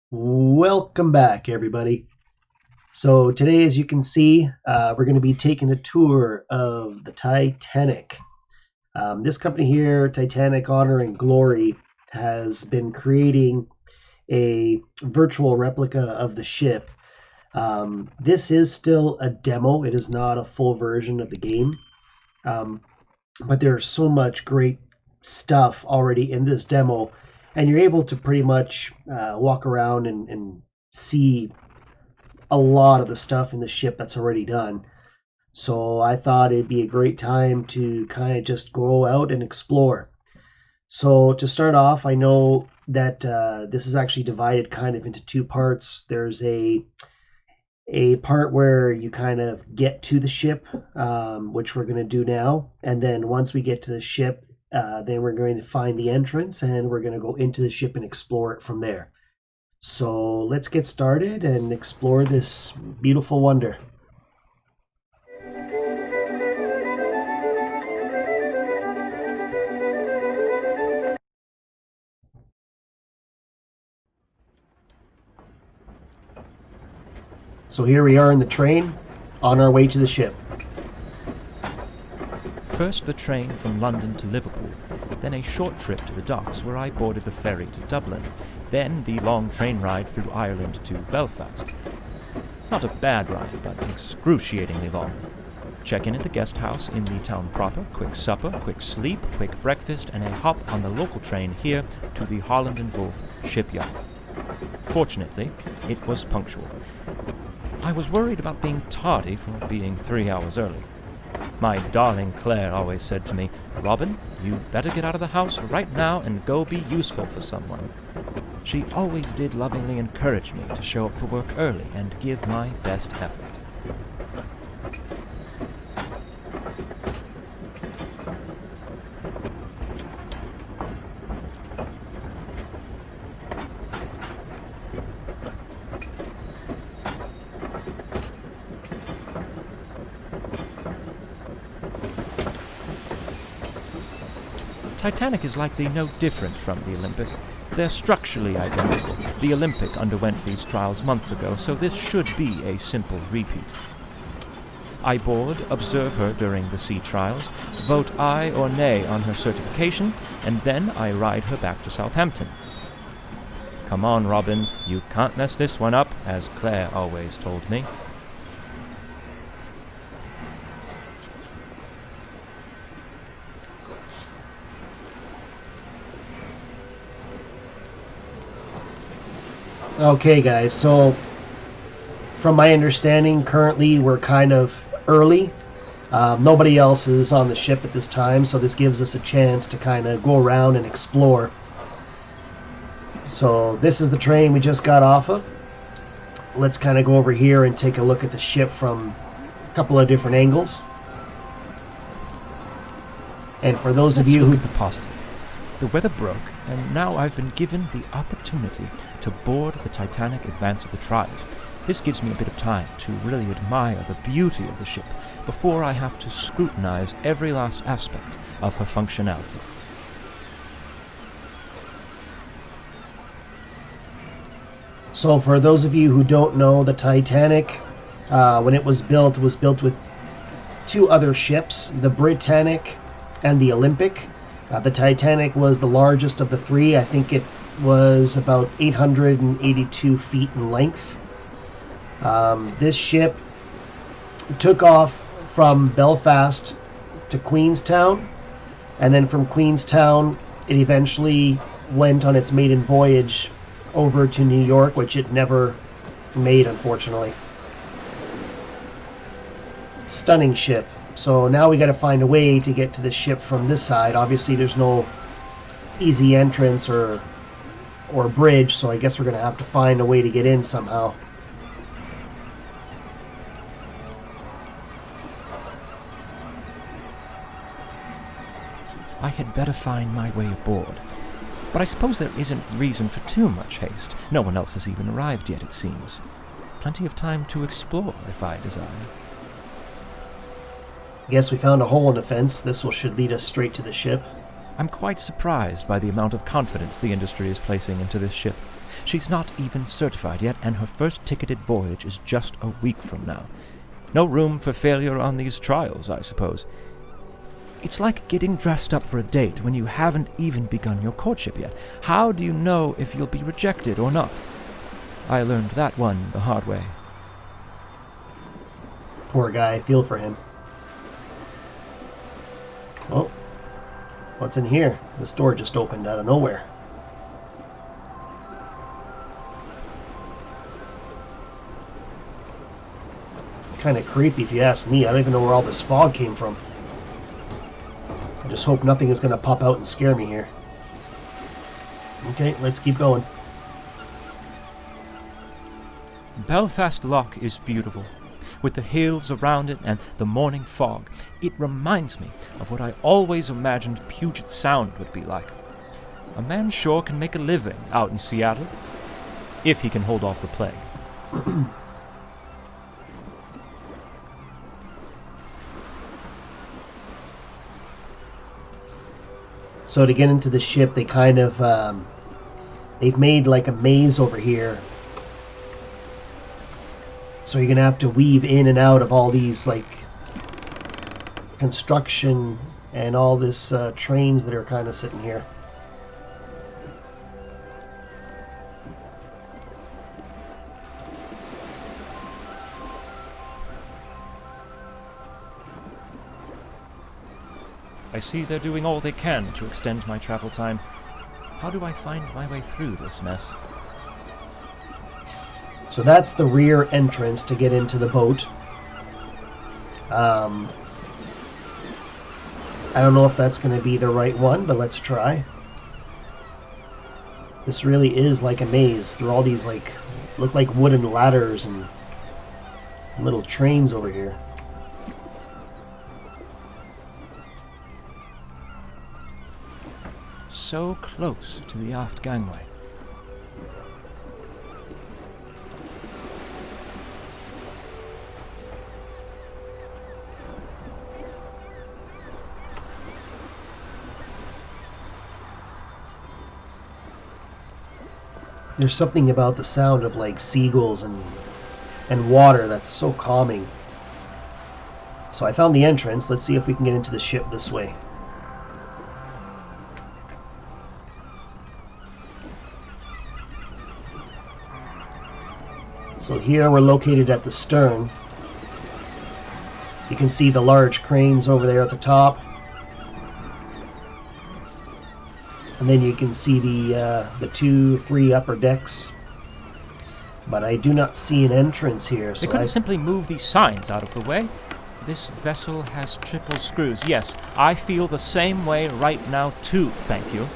Welcome back, everybody. So today, as you can see, we're going to be taking a tour of the Titanic. This company here, Titanic Honor and Glory, has been creating a virtual replica of the ship. This is still a demo. It is not a full version of the game. Um, but there's so much great stuff already in this demo, and you're able to pretty much walk around and see a lot of the stuff in the ship that's already done. So I thought it'd be a great time to kind of just go out and explore. So to start off, I know that this is actually divided kind of into two parts. There's a part where you kind of get to the ship, which we're going to do now. And then once we get to the ship, then we're going to find the entrance and we're going to go into the ship and explore it from there. So let's get started and explore this beautiful wonder. So here we are in the train, on our way to the ship. First the train from London to Liverpool, then a short trip to the docks where I boarded the ferry to Dublin, then the long train ride through Ireland to Belfast. Not a bad ride, but excruciatingly long. Check in at the guest house in the town proper, quick supper, quick sleep, quick breakfast, and a hop on the local train here to the Holland and Wolff shipyard. Fortunately, it was punctual. I was worried about being tardy for being 3 hours early. My darling Claire always said to me, "Robin, you better get out of the house right now and go be useful for someone." She always did lovingly encourage me to show up for work early and give my best effort. Titanic is likely no different from the Olympic. They're structurally identical. The Olympic underwent these trials months ago, so this should be a simple repeat. I board, observe her during the sea trials, vote aye or nay on her certification, and then I ride her back to Southampton. Come on, Robin, you can't mess this one up, as Claire always told me. Okay, guys, so from my understanding, currently we're kind of early. Nobody else is on the ship at this time, so this gives us a chance to kind of go around and explore. So this is the train we just got off of. Let's kind of go over here and take a look at the ship from a couple of different angles. And for those of you Let's look who... at the positive. The weather broke, and now I've been given the opportunity to board the Titanic advance of the trials. This gives me a bit of time to really admire the beauty of the ship before I have to scrutinize every last aspect of her functionality. So for those of you who don't know, the Titanic, when it was built with two other ships, the Britannic and the Olympic. The Titanic was the largest of the three. I think it was about 882 feet in length. This ship took off from Belfast to Queenstown, and then from Queenstown it eventually went on its maiden voyage over to New York, which it never made, unfortunately. Stunning ship. So now we got to find a way to get to the ship from this side. Obviously there's no easy entrance or bridge, so I guess we're going to have to find a way to get in somehow. I had better find my way aboard. But I suppose there isn't reason for too much haste. No one else has even arrived yet, it seems. Plenty of time to explore if I desire. Guess we found a hole in the fence. This should lead us straight to the ship. I'm quite surprised by the amount of confidence the industry is placing into this ship. She's not even certified yet, and her first ticketed voyage is just a week from now. No room for failure on these trials, I suppose. It's like getting dressed up for a date when you haven't even begun your courtship yet. How do you know if you'll be rejected or not? I learned that one the hard way. Poor guy, I feel for him. Oh, what's in here? This door just opened out of nowhere. Kind of creepy if you ask me. I don't even know where all this fog came from. I just hope nothing is going to pop out and scare me here. Okay, let's keep going. Belfast Lough is beautiful, with the hills around it and the morning fog. It reminds me of what I always imagined Puget Sound would be like. A man sure can make a living out in Seattle, if he can hold off the plague. So to get into the ship, they kind of, they've made like a maze over here. So you're going to have to weave in and out of all these like construction and all this trains that are kind of sitting here. I see they're doing all they can to extend my travel time. How do I find my way through this mess? So that's the rear entrance to get into the boat. I don't know if that's going to be the right one, but let's try. This really is like a maze through all these like, look like wooden ladders and little trains over here. So close to the aft gangway. There's something about the sound of like seagulls and water that's so calming. So I found the entrance. Let's see if we can get into the ship this way. So here we're located at the stern. You can see the large cranes over there at the top. And then you can see the 2-3 upper decks. But I do not see an entrance here. They couldn't simply move these signs out of the way. This vessel has triple screws. Yes, I feel the same way right now too, thank you.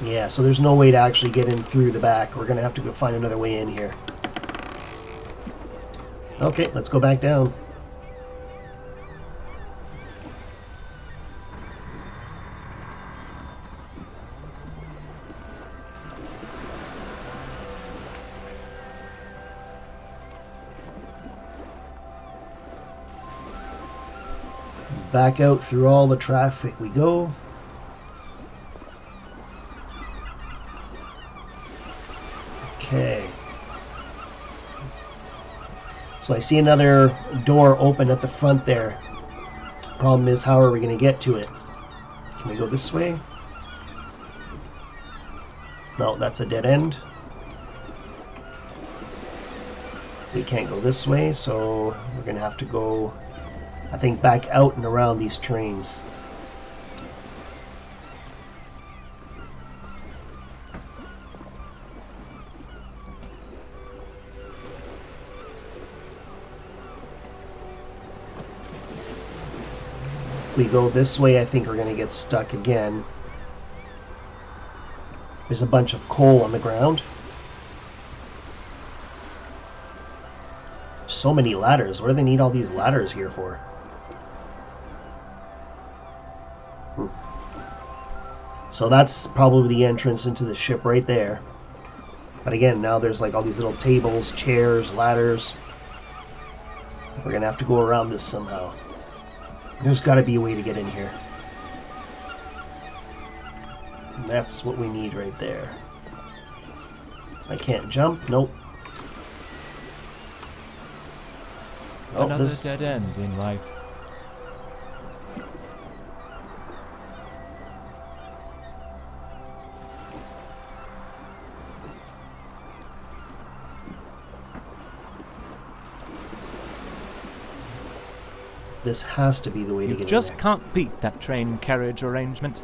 Yeah, so there's no way to actually get in through the back. We're going to have to go find another way in here. Okay, let's go back down. Back out through all the traffic we go. Okay. So I see another door open at the front there. Problem is, how are we going to get to it? Can we go this way? No, that's a dead end. We can't go this way, so we're going to have to go, I think, back out and around these trains. If we go this way, I think we're going to get stuck again. There's a bunch of coal on the ground. So many ladders. What do they need all these ladders here for? So that's probably the entrance into the ship right there. But again, now there's like all these little tables, chairs, ladders. We're gonna have to go around this somehow. There's got to be a way to get in here. That's what we need right there. I can't jump. Nope. Oh, Another dead end in life. This has to be the way to You get in just there. can't beat that train carriage arrangement.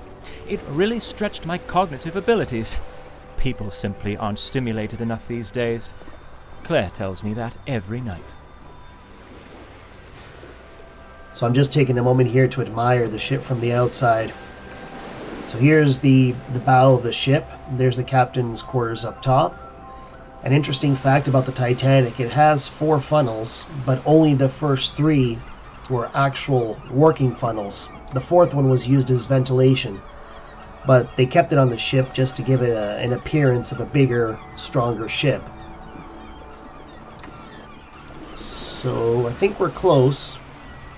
It really stretched my cognitive abilities. People simply aren't stimulated enough these days. Claire tells me that every night. So I'm just taking a moment here to admire the ship from the outside. So here's the bow of the ship. There's the captain's quarters up top. An interesting fact about the Titanic, it has 4 funnels, but only the first 3 were actual working funnels. The 4th one was used as ventilation, but they kept it on the ship just to give it an appearance of a bigger, stronger ship. So I think we're close.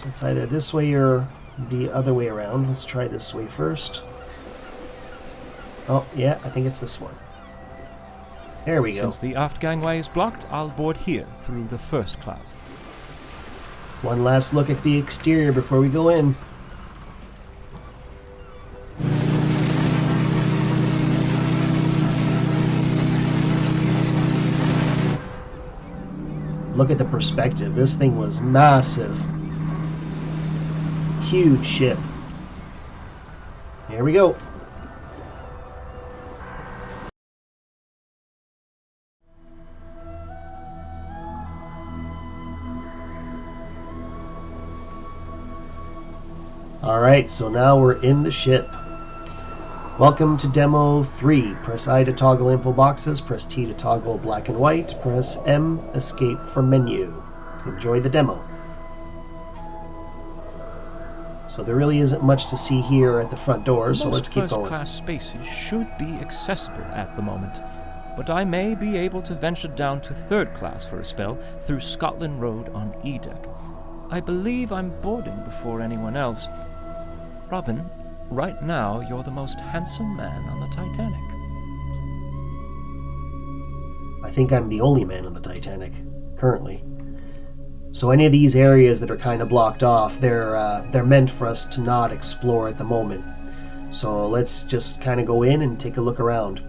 It's either this way or the other way around. Let's try this way first. Oh, yeah, I think it's this one. There we go. Since the aft gangway is blocked, I'll board here through the first class. One last look at the exterior before we go in. Look at the perspective. This thing was massive. Huge ship. Here we go. Alright, so now we're in the ship. Welcome to Demo 3. Press I to toggle info boxes, press T to toggle black and white, press M, escape from menu. Enjoy the demo. So there really isn't much to see here at the front door, so let's keep going. Most first-class spaces should be accessible at the moment, but I may be able to venture down to third class for a spell through Scotland Road on E-Deck. I believe I'm boarding before anyone else. Robin, right now you're the most handsome man on the Titanic. I think I'm the only man on the Titanic, currently. So any of these areas that are kind of blocked off, they're meant for us to not explore at the moment. So let's just kind of go in and take a look around.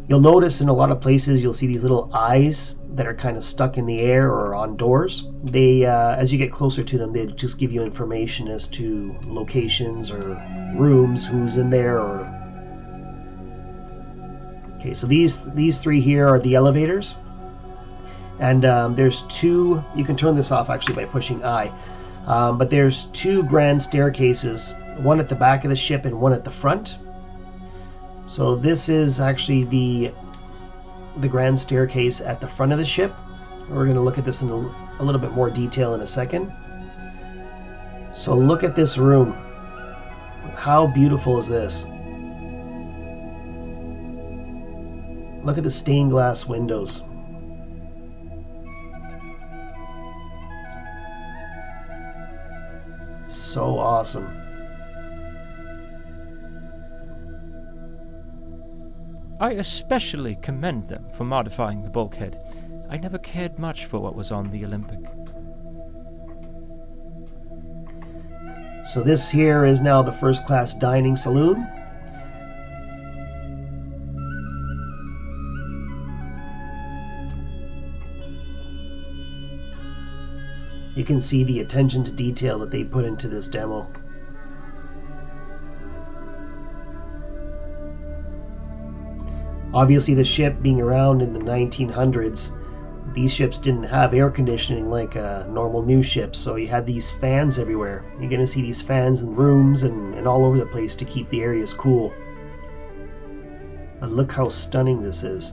You'll notice in a lot of places you'll see these little eyes that are kind of stuck in the air or on doors. They, as you get closer to them, they just give you information as to locations or rooms, who's in there. Or okay, so these 3 here are the elevators, and there's 2. You can turn this off actually by pushing I, but there's 2 grand staircases, one at the back of the ship and one at the front. So this is actually the grand staircase at the front of the ship. We're going to look at this in a little bit more detail in a second. So look at this room. How beautiful is this? Look at the stained glass windows. It's so awesome. I especially commend them for modifying the bulkhead. I never cared much for what was on the Olympic. So this here is now the first class dining saloon. You can see the attention to detail that they put into this demo. Obviously, the ship being around in the 1900s, these ships didn't have air conditioning like a normal new ship, so you had these fans everywhere. You're going to see these fans in rooms and all over the place to keep the areas cool. And look how stunning this is.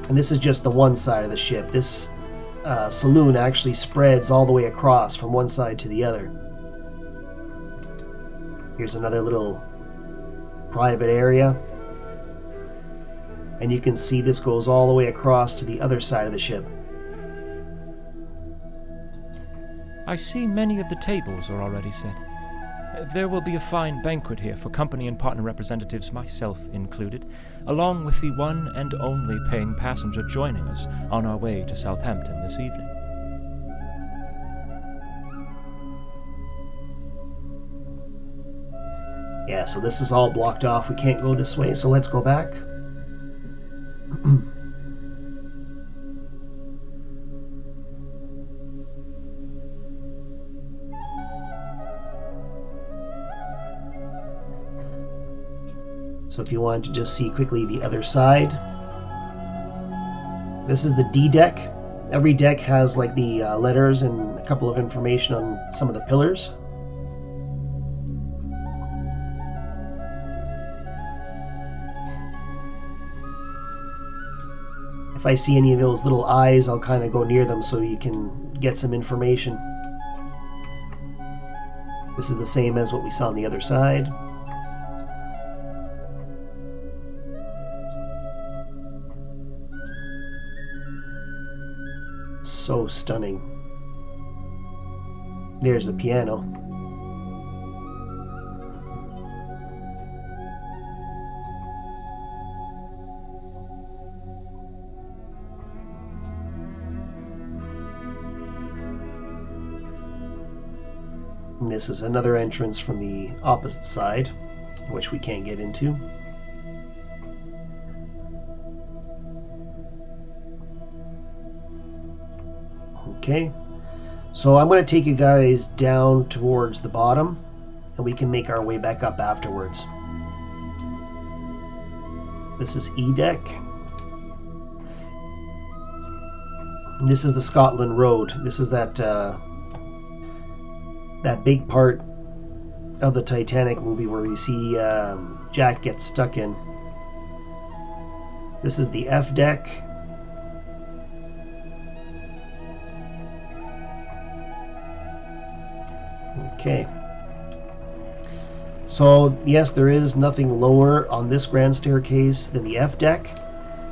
And this is just the one side of the ship. This saloon actually spreads all the way across from one side to the other. Here's another little private area, and you can see this goes all the way across to the other side of the ship. I see many of the tables are already set. There will be a fine banquet here for company and partner representatives, myself included, along with the one and only paying passenger joining us on our way to Southampton this evening. Yeah, so this is all blocked off. We can't go this way, so let's go back. So if you want to just see quickly the other side, this is the D deck. Every deck has like the letters and a couple of information on some of the pillars. If I see any of those little eyes, I'll kind of go near them so you can get some information. This is the same as what we saw on the other side. So stunning. There's the piano. And this is another entrance from the opposite side, which we can't get into. Okay, so I'm going to take you guys down towards the bottom, and we can make our way back up afterwards. This is E deck. This is the Scotland Road. This is that that big part of the Titanic movie where you see Jack gets stuck in. This is the F deck. Okay. So yes, there is nothing lower on this grand staircase than the F deck.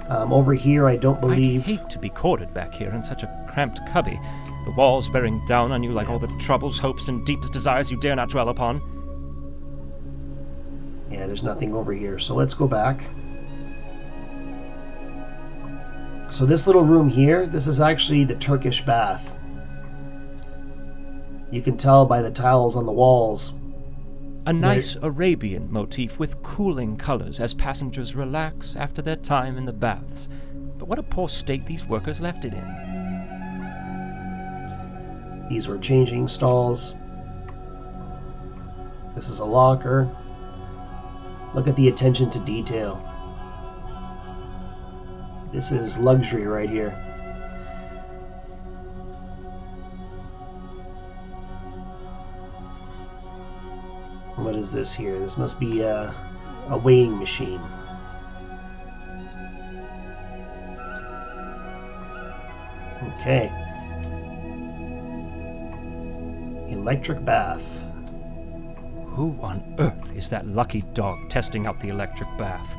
Over here, I don't believe... I'd hate to be corded back here in such a cramped cubby, the walls bearing down on you like all the troubles, hopes, and deepest desires you dare not dwell upon. Yeah, there's nothing over here, so let's go back. So this little room here, this is actually the Turkish bath. You can tell by the tiles on the walls. A nice Arabian motif with cooling colors as passengers relax after their time in the baths. But what a poor state these workers left it in. These were changing stalls. This is a locker. Look at the attention to detail. This is luxury right here. What is this here? This must be a weighing machine. Okay. Electric bath. Who on earth is that lucky dog testing out the electric bath?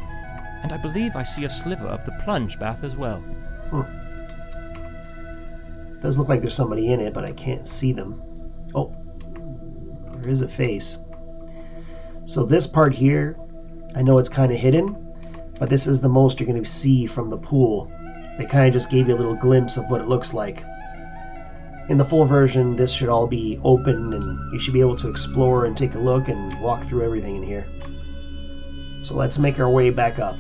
And I believe I see a sliver of the plunge bath as well. Does look like there's somebody in it, but I can't see them. Oh, there is a face. So this part here, I know it's kind of hidden, but this is the most you're going to see from the pool. They kind of just gave you a little glimpse of what it looks like. In the full version, this should all be open and you should be able to explore and take a look and walk through everything in here. So let's make our way back up.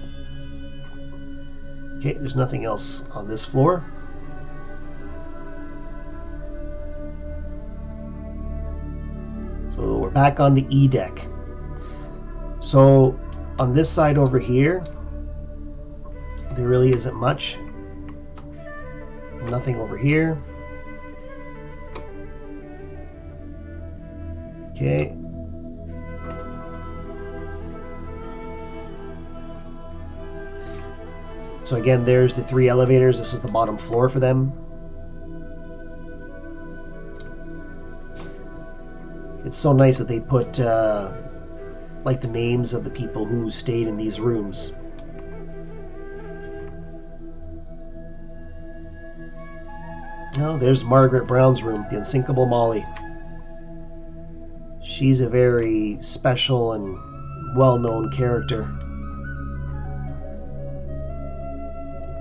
Okay, there's nothing else on this floor. So we're back on the E deck. So on this side over here, there really isn't much. Nothing over here. Okay. So again, there's the 3 elevators. This is the bottom floor for them. It's so nice that they put like the names of the people who stayed in these rooms. Oh, there's Margaret Brown's room, the unsinkable Molly. She's a very special and well-known character.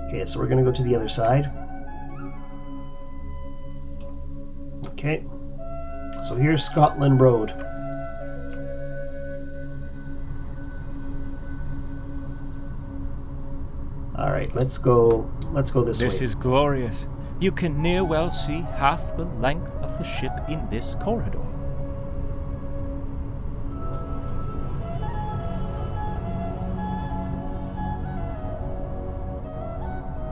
Okay, so we're going to go to the other side. Okay, so here's Scotland Road. All right, let's go this way. This is glorious. You can near well see half the length of the ship in this corridor.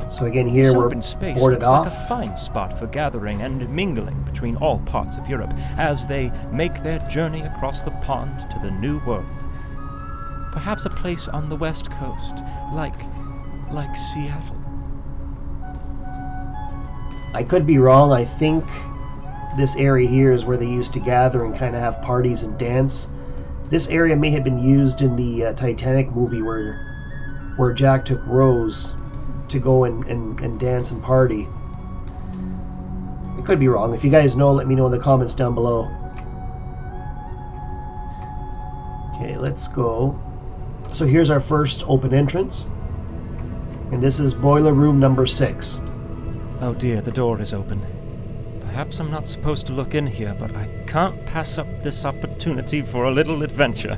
So again, here This we're open space boarded looks off. like a fine spot for gathering and mingling between all parts of Europe as they make their journey across the pond to the New World. Perhaps a place on the West Coast, like Seattle. I could be wrong. I think this area here is where they used to gather and kind of have parties and dance. This area may have been used in the Titanic movie where Jack took Rose to go and dance and party. I could be wrong. If you guys know, let me know in the comments down below. Okay, let's go. So here's our first open entrance. And this is boiler room number 6. Oh dear, the door is open. Perhaps I'm not supposed to look in here, but I can't pass up this opportunity for a little adventure.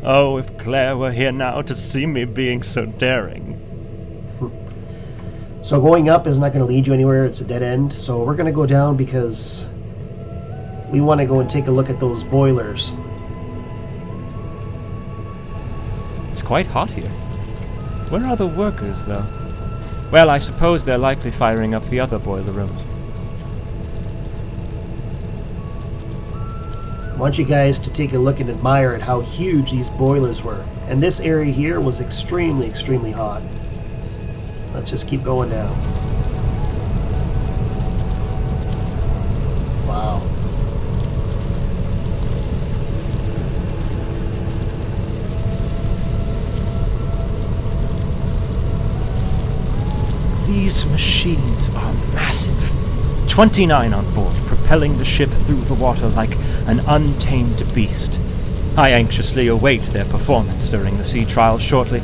Oh, if Claire were here now to see me being so daring. So going up is not going to lead you anywhere. It's a dead end. So we're going to go down because we want to go and take a look at those boilers. It's quite hot here. Where are the workers, though? Well, I suppose they're likely firing up the other boiler rooms. I want you guys to take a look and admire at how huge these boilers were. And this area here was extremely, extremely hot. Let's just keep going down. Wow. These machines are massive. 29 on board, propelling the ship through the water like an untamed beast. I anxiously await their performance during the sea trial shortly.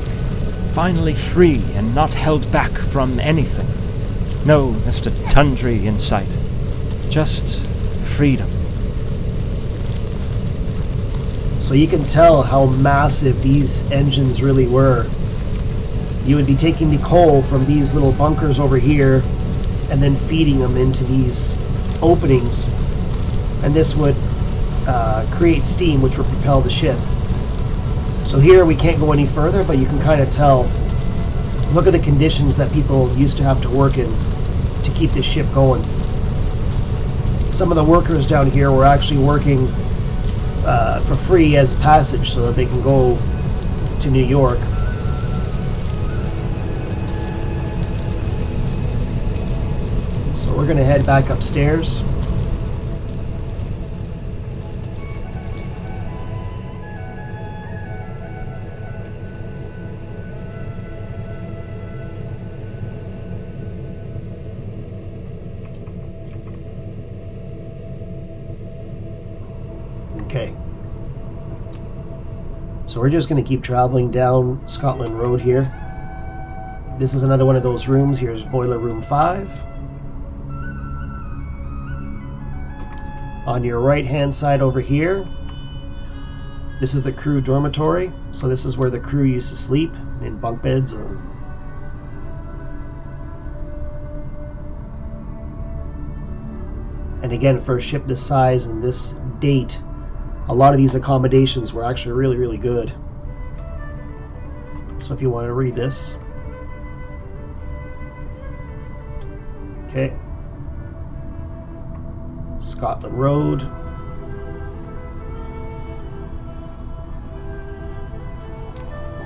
Finally free and not held back from anything. No Mr. Tundry in sight. Just freedom. So you can tell how massive these engines really were. You would be taking the coal from these little bunkers over here and then feeding them into these openings, and this would create steam which would propel the ship. So here we can't go any further, but you can kind of tell. Look at the conditions that people used to have to work in to keep this ship going. Some of the workers down here were actually working for free as passage so that they can go to New York. So we're going to head back upstairs. Okay. So we're just going to keep traveling down Scotland Road here. This is another one of those rooms. Here's boiler room 5. On your right hand side over here, this is the crew dormitory. So this is where the crew used to sleep in bunk beds. And again, for a ship this size and this date, a lot of these accommodations were actually really, really good. So if you want to read this. Okay. Scotland Road.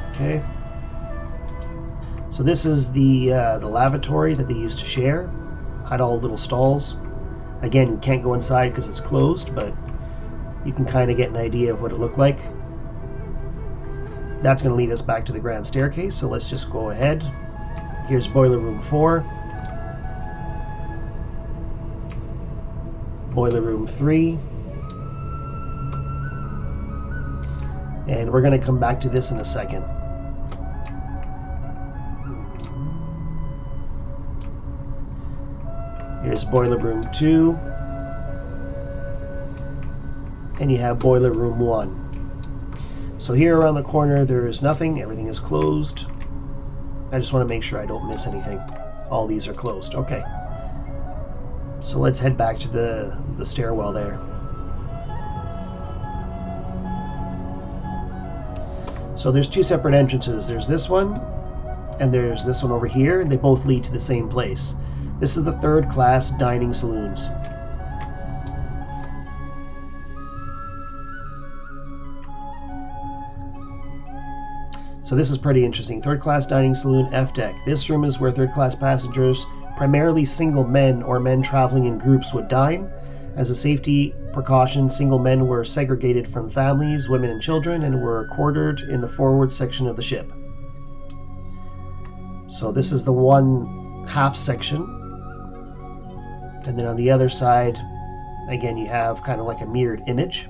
Okay. So this is the lavatory that they used to share. Had all little stalls. Again, you can't go inside because it's closed, but you can kind of get an idea of what it looked like. That's going to lead us back to the grand staircase, so let's just go ahead. Here's boiler room 4. Boiler room 3. And we're going to come back to this in a second. Here's boiler room 2. And you have boiler room 1. So here around the corner there is nothing. Everything is closed. I just want to make sure I don't miss anything. All these are closed. Okay. So let's head back to the stairwell there. So there's 2 separate entrances. There's this one, and there's this one over here. They both lead to the same place. This is the 3rd class dining saloons. So this is pretty interesting. 3rd class dining saloon, F deck. This room is where 3rd class passengers, primarily single men or men traveling in groups, would dine. As a safety precaution, single men were segregated from families, women and children, and were quartered in the forward section of the ship. So this is the one half section. And then on the other side, again, you have kind of like a mirrored image.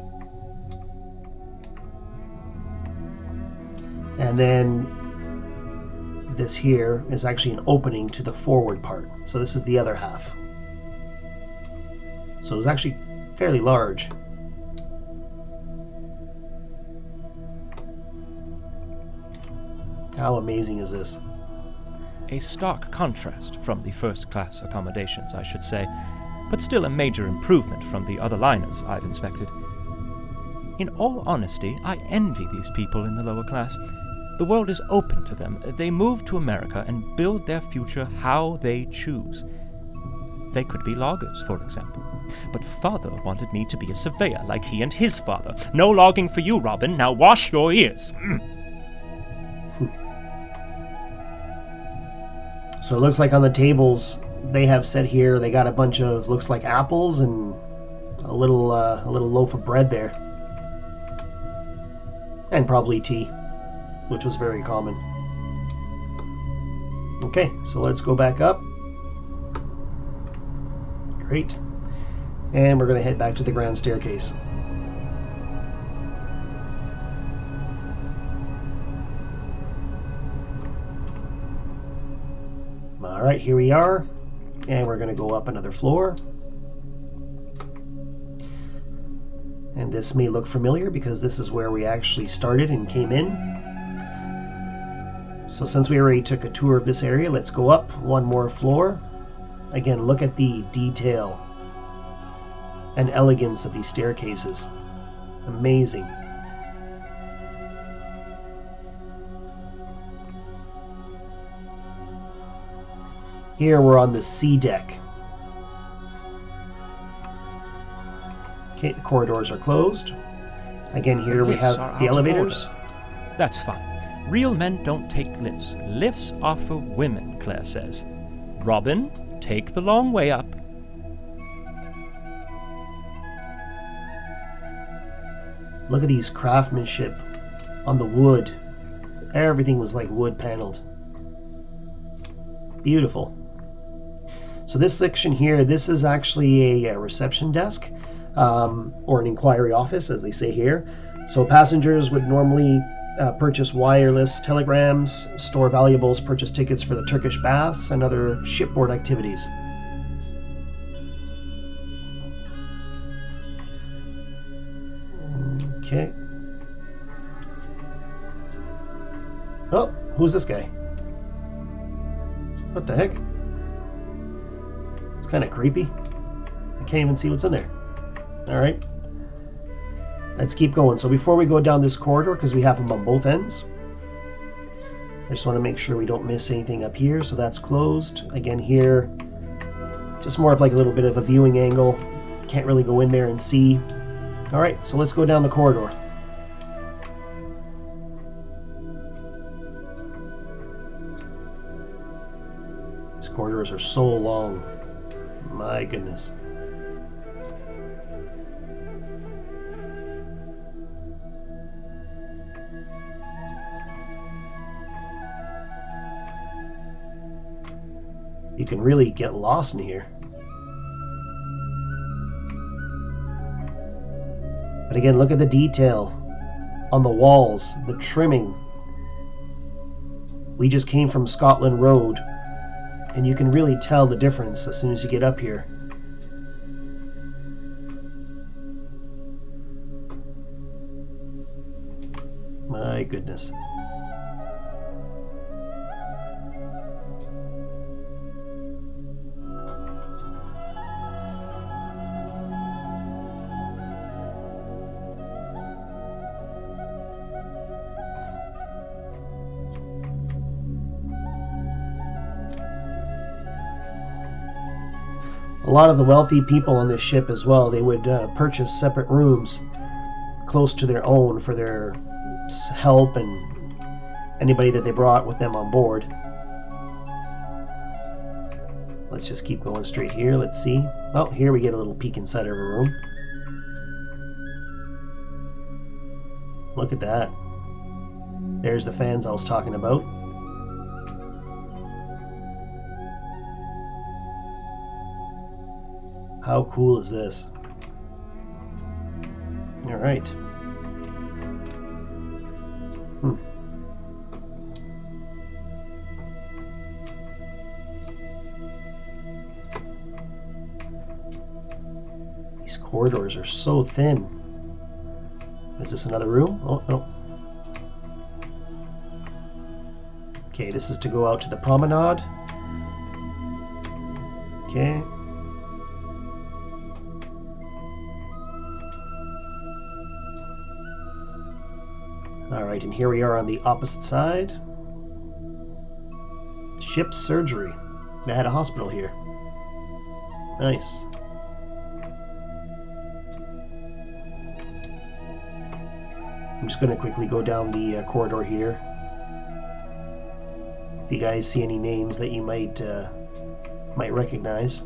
And then this here is actually an opening to the forward part. So this is the other half. So it's actually fairly large. How amazing is this? A stark contrast from the first-class accommodations, I should say, but still a major improvement from the other liners I've inspected. In all honesty, I envy these people in the lower class. The world is open to them. They move to America and build their future how they choose. They could be loggers, for example. But father wanted me to be a surveyor like he and his father. No logging for you, Robin. Now wash your ears. So it looks like on the tables they have set here, they got a bunch of, looks like apples and a little loaf of bread there. And probably tea, which was very common. Okay, so let's go back up. Great. And we're going to head back to the grand staircase. All right, here we are. And we're going to go up another floor. And this may look familiar because this is where we actually started and came in. So since we already took a tour of this area, let's go up one more floor. Again, look at the detail and elegance of these staircases. Amazing. Here we're on the C deck. Okay, the corridors are closed. Again, here we have the elevators. That's fine. Real men don't take lifts. Lifts are for women, Claire says. Robin, take the long way up. Look at these craftsmanship on the wood. Everything was like wood paneled. Beautiful. So this section here, this is actually a reception desk, or an inquiry office, as they say here. So passengers would normally purchase wireless telegrams, store valuables, purchase tickets for the Turkish baths, and other shipboard activities. Okay. Oh, who's this guy? What the heck? It's kind of creepy. I can't even see what's in there. Alright. Let's keep going. So before we go down this corridor, because we have them on both ends, I just want to make sure we don't miss anything up here. So that's closed. Again here, just more of like a little bit of a viewing angle. Can't really go in there and see. Alright, so let's go down the corridor. These corridors are so long. My goodness. You can really get lost in here. But again, look at the detail. on the walls, the trimming. We just came from Scotland Road, and you can really tell the difference as soon as you get up here. My goodness. A lot of the wealthy people on this ship as well, they would purchase separate rooms close to their own for their help and anybody that they brought with them on board. Let's just keep going straight here. Let's see. Oh, here we get a little peek inside of a room. Look at that. There's the fans I was talking about. How cool is this? All right. These corridors are so thin. Is this another room? Oh, no. Okay, this is to go out to the promenade. Okay. Alright, and here we are on the opposite side. Ship surgery. They had a hospital here. Nice. I'm just going to quickly go down the corridor here. If you guys see any names that you might recognize.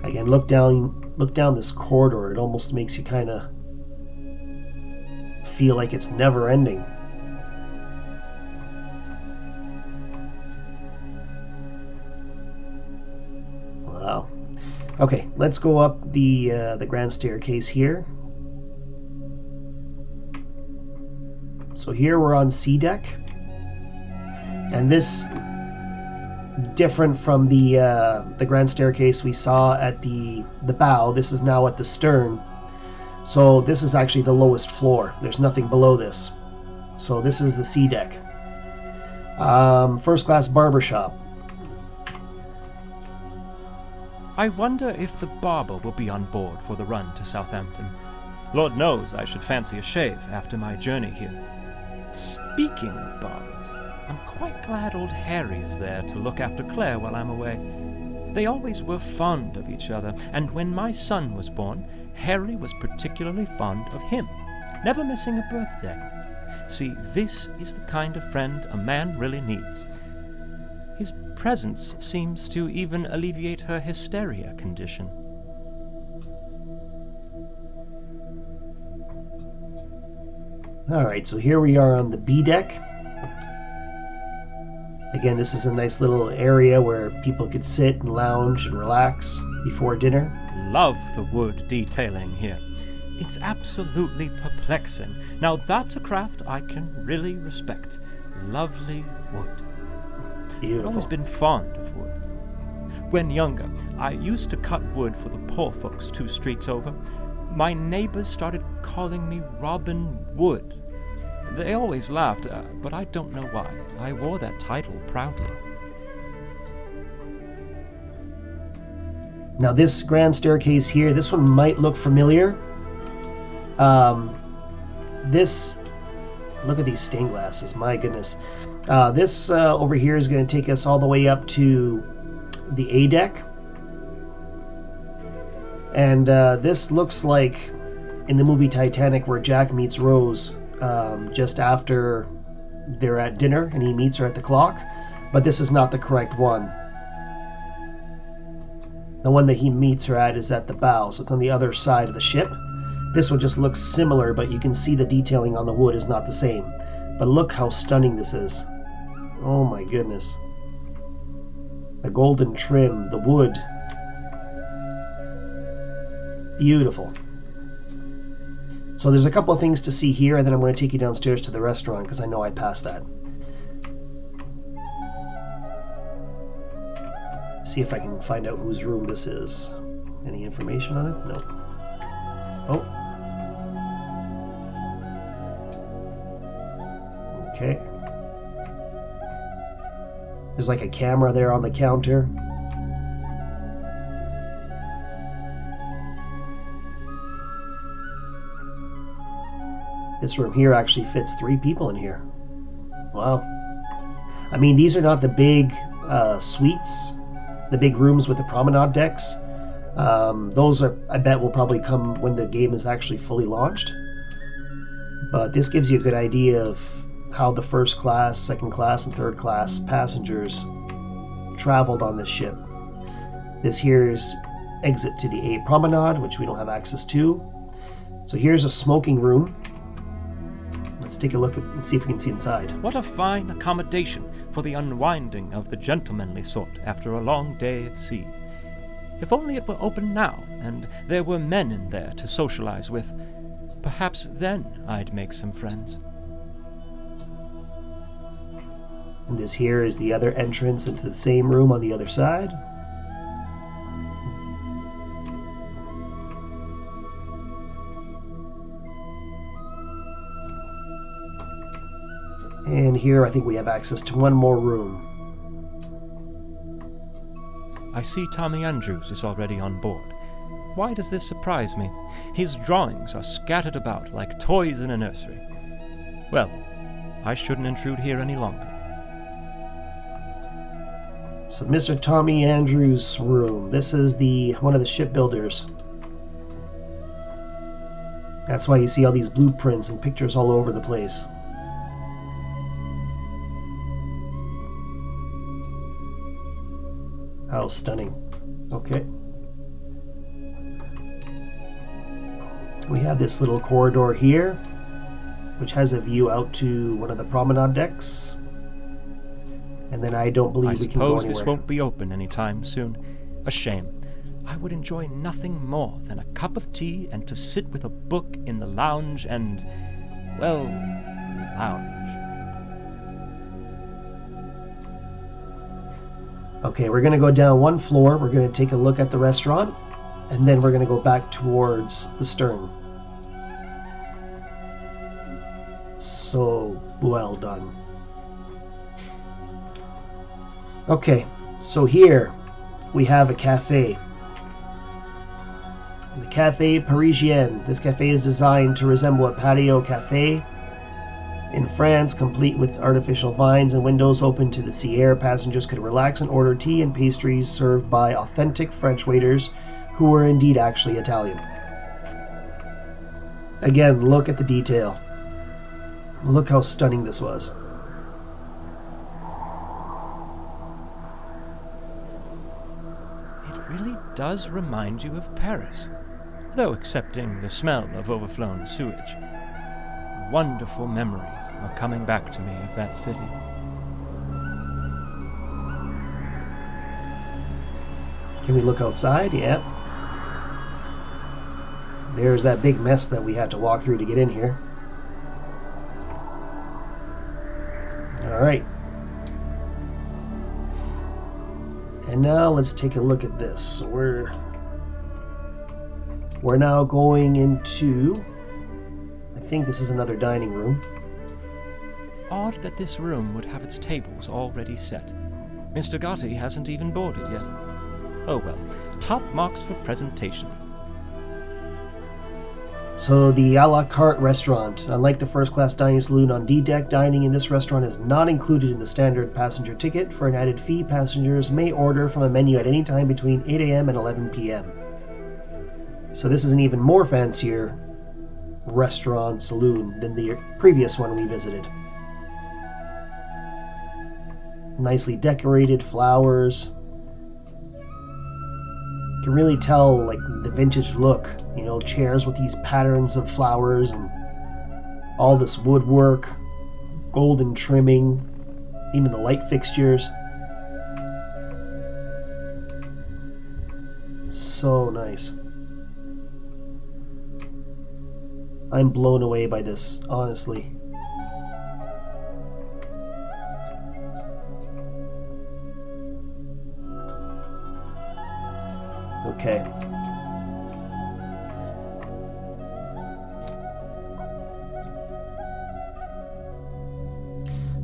Again, look down this corridor. It almost makes you kind of feel like it's never ending. Wow. Okay, let's go up the grand staircase here. So here we're on C deck, and this, different from the grand staircase we saw at the bow, this is now at the stern. So this is actually the lowest floor. There's nothing below this. So this is the C deck. First class barbershop. I wonder if the barber will be on board for the run to Southampton. Lord knows I should fancy a shave after my journey here. Speaking of barbers, I'm quite glad old Harry is there to look after Claire while I'm away. They always were fond of each other, and when my son was born, Harry was particularly fond of him, never missing a birthday. See, this is the kind of friend a man really needs. His presence seems to even alleviate her hysteria condition. Alright, so here we are on the B deck. Again, this is a nice little area where people could sit and lounge and relax before dinner. Love the wood detailing here. It's absolutely perplexing. Now that's a craft I can really respect. Lovely wood. Beautiful. I've always been fond of wood. When younger, I used to cut wood for the poor folks 2 streets over. My neighbors started calling me Robin Wood. They always laughed, but I don't know why. I wore that title proudly. Now this grand staircase here, this one might look familiar. Look at these stained glasses, my goodness. This over here is going to take us all the way up to the A deck. And this looks like in the movie Titanic where Jack meets Rose just after they're at dinner and he meets her at the clock. But this is not the correct one. The one that he meets her at is at the bow, so it's on the other side of the ship. This one just looks similar, but you can see the detailing on the wood is not the same. But look how stunning this is. Oh my goodness. The golden trim, the wood. Beautiful. So there's a couple of things to see here, and then I'm going to take you downstairs to the restaurant because I know I passed that. See if I can find out whose room this is. Any information on it? No. Oh. Okay. There's like a camera there on the counter. This room here actually fits 3 people in here. Wow. I mean, these are not the big suites, the big rooms with the promenade decks. Those are, I bet, will probably come when the game is actually fully launched. But this gives you a good idea of how the first class, second class, and third class passengers traveled on this ship. This here's exit to the A promenade, which we don't have access to. So here's a smoking room. Let's take a look and see if we can see inside. What a fine accommodation for the unwinding of the gentlemanly sort after a long day at sea. If only it were open now, and there were men in there to socialize with. Perhaps then I'd make some friends. And this here is the other entrance into the same room on the other side. And here I think we have access to one more room. I see Tommy Andrews is already on board. Why does this surprise me? His drawings are scattered about like toys in a nursery. Well, I shouldn't intrude here any longer. So Mr. Tommy Andrews' room. This is one of the shipbuilders. That's why you see all these blueprints and pictures all over the place. How stunning. Okay. We have this little corridor here, which has a view out to one of the promenade decks. And then I don't believe we can go anywhere. I suppose this won't be open anytime soon. A shame. I would enjoy nothing more than a cup of tea and to sit with a book in the lounge and, well, lounge. Okay, we're going to go down one floor. We're going to take a look at the restaurant, and then we're going to go back towards the stern. So, well done. Okay, so here we have a cafe. The Cafe Parisienne. This cafe is designed to resemble a patio cafe in France, complete with artificial vines and windows open to the sea air. Passengers could relax and order tea and pastries served by authentic French waiters who were indeed actually Italian. Again, look at the detail. Look how stunning this was. It really does remind you of Paris, though excepting the smell of overflown sewage. Wonderful memories are coming back to me of that city. Can we look outside? Yeah. There's that big mess that we had to walk through to get in here. All right. And now let's take a look at this. So we're now going into, I think this is another dining room. Odd that this room would have its tables already set. Mr. Gotti hasn't even boarded yet. Oh well, top marks for presentation. So the a la carte restaurant. Unlike the first class dining saloon on D-deck, dining in this restaurant is not included in the standard passenger ticket. For an added fee, passengers may order from a menu at any time between 8 a.m. and 11 p.m. So this is an even more fancier restaurant saloon than the previous one we visited. Nicely decorated, flowers. You can really tell like the vintage look, you know, chairs with these patterns of flowers and all this woodwork, golden trimming, even the light fixtures. so nice. I'm blown away by this, honestly. Okay.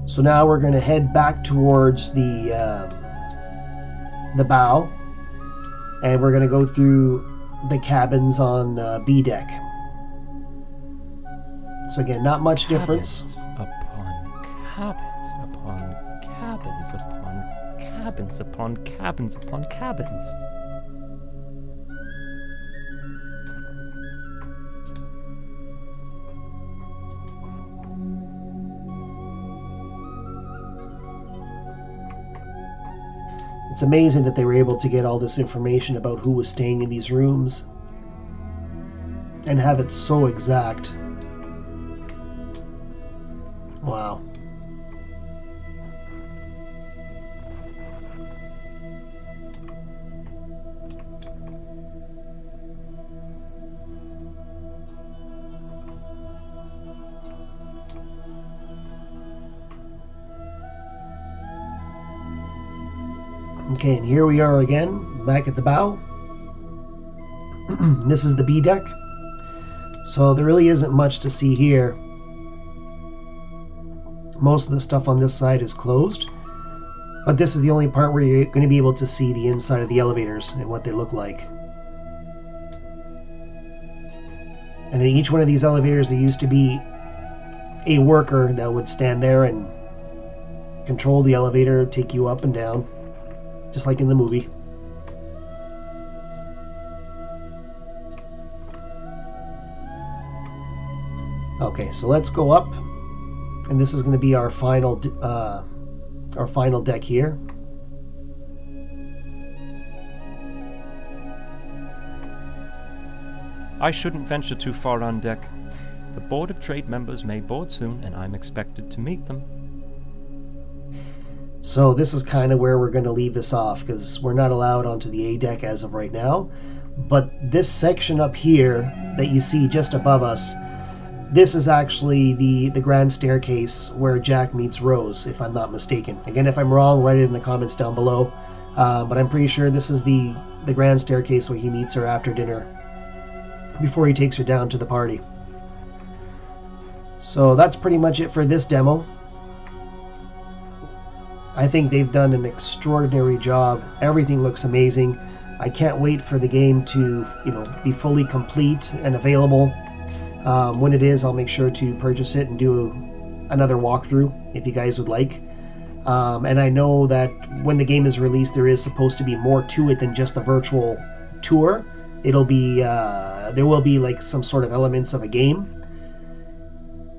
So now we're going to head back towards the bow, and we're going to go through the cabins on B deck. So again, not much difference. Cabins upon cabins upon cabins upon cabins upon cabins. It's amazing that they were able to get all this information about who was staying in these rooms and have it so exact. Wow. Okay, and here we are again, back at the bow. This is the B deck. So there really isn't much to see here. Most of the stuff on this side is closed. But this is the only part where you're going to be able to see the inside of the elevators and what they look like. And in each one of these elevators, there used to be a worker that would stand there and control the elevator, take you up and down, just like in the movie. Okay, so let's go up, and this is going to be our final deck here. I shouldn't venture too far on deck. The Board of Trade members may board soon, and I'm expected to meet them. So this is kind of where we're going to leave this off, because we're not allowed onto the A deck as of right now. But this section up here that you see just above us, this is actually the grand staircase where Jack meets Rose, if I'm not mistaken. Again, if I'm wrong, write it in the comments down below. But I'm pretty sure this is the grand staircase where he meets her after dinner, before he takes her down to the party. So that's pretty much it for this demo. I think they've done an extraordinary job. Everything looks amazing. I can't wait for the game to, be fully complete and available. When it is, I'll make sure to purchase it and do another walkthrough if you guys would like. And I know that when the game is released, there is supposed to be more to it than just a virtual tour. It'll be there will be like some sort of elements of a game.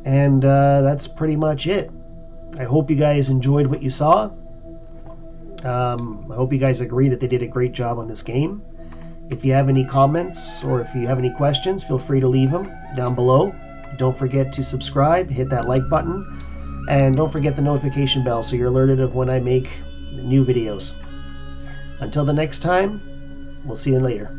And that's pretty much it. I hope you guys enjoyed what you saw. I hope you guys agree that they did a great job on this game. If you have any comments or if you have any questions, feel free to leave them down below. Don't forget to subscribe, hit that like button, and don't forget the notification bell so you're alerted of when I make new videos. Until the next time, we'll see you later.